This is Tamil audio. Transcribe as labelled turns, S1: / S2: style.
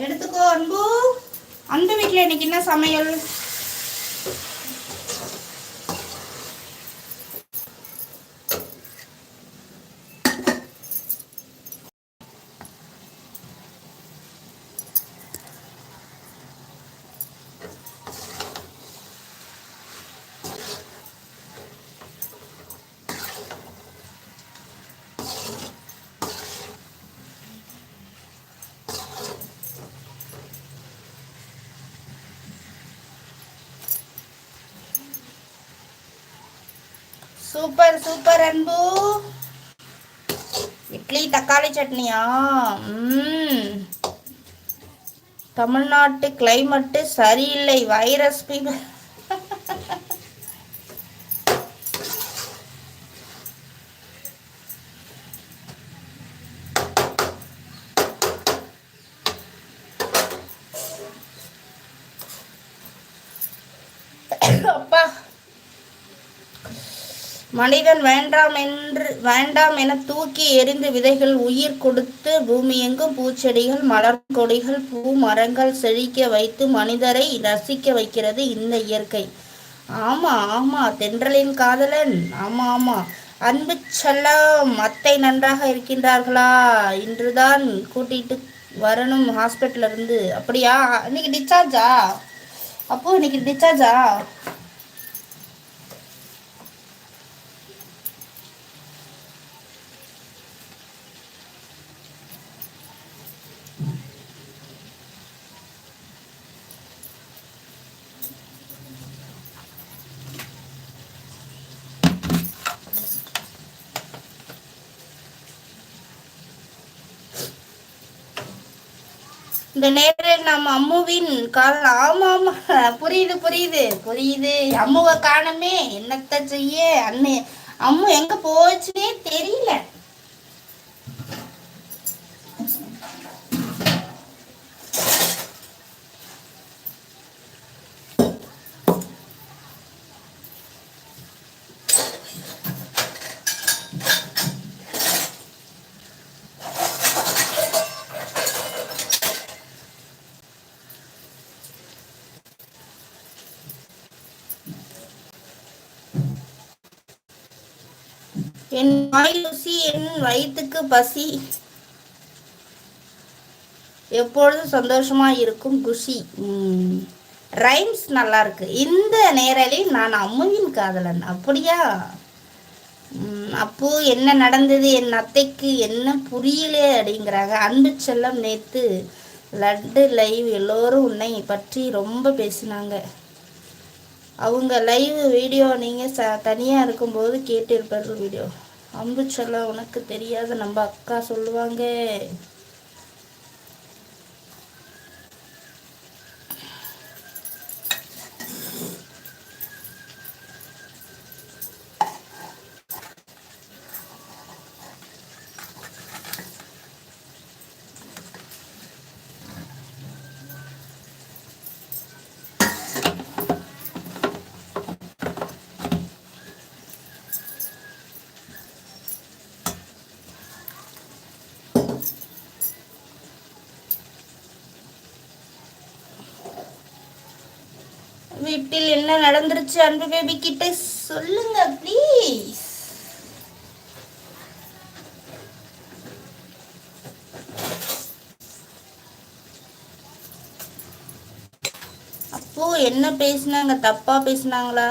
S1: எடுத்துக்கோ அன்பு. அந்த வீட்டில் இன்னைக்கு என்ன சமையல்? சூப்பர் சூப்பர் அன்பு. இட்லி தக்காளி சட்னியா? தமிழ்நாட்டு கிளைமேட்டு சரியில்லை, வைரஸ் பீவர். அப்பா, மனிதன் வேண்டாம் என தூக்கி எறிந்து விதைகள் உயிர் கொடுத்து பூமி எங்கும் பூச்செடிகள் மலர் கொடிகள் பூ மரங்கள் செழிக்க வைத்து மனிதரை ரசிக்க வைக்கிறது இந்த இயற்கை. ஆமா ஆமா, தென்றலின் காதலன். ஆமா ஆமா. அன்பு செல்லம், அத்தை நன்றாக இருக்கின்றார்களா? இன்றுதான் கூட்டிட்டு வரணும் ஹாஸ்பிட்டல்ல இருந்து. அப்படியா? இன்னைக்கு டிஸ்சார்ஜா? அப்போ இன்னைக்கு டிஸ்சார்ஜா? இந்த நேரில் நம்ம அம்முவின் கால். ஆமா ஆமா, புரியுது புரியுது புரியுது. அம்முவை காணமே, என்னத்த செய்ய. அண்ணு அம்மு எங்க போச்சுன்னே தெரியல. என் வாய் ருசி, என் வயிற்றுக்கு பசி, எப்பொழுதும் சந்தோஷமா இருக்கும் குஷி. ரைம்ஸ் நல்லா இருக்கு. இந்த நேரலில் நான் அம்முவின் காதலன். அப்படியா? அப்போ என்ன நடந்தது? என் அத்தைக்கு என்ன புரியல அப்படிங்கிறாங்க. அன்பு செல்லம், நேத்து லட்டு லைவ் எல்லோரும் உன்னை பற்றி ரொம்ப பேசினாங்க. அவங்க லைவ் வீடியோ நீங்கள் தனியாக இருக்கும்போது கேட்டிருப்பார்கள் வீடியோ. அம்பு சொல்ல உனக்கு தெரியாத நம்ம அக்கா சொல்லுவாங்க. வீட்டில் என்ன நடந்துருச்சு அன்பு பேபி கிட்ட சொல்லுங்க ப்ளீஸ். அப்போ என்ன பேசினாங்க? தப்பா பேசினாங்களா?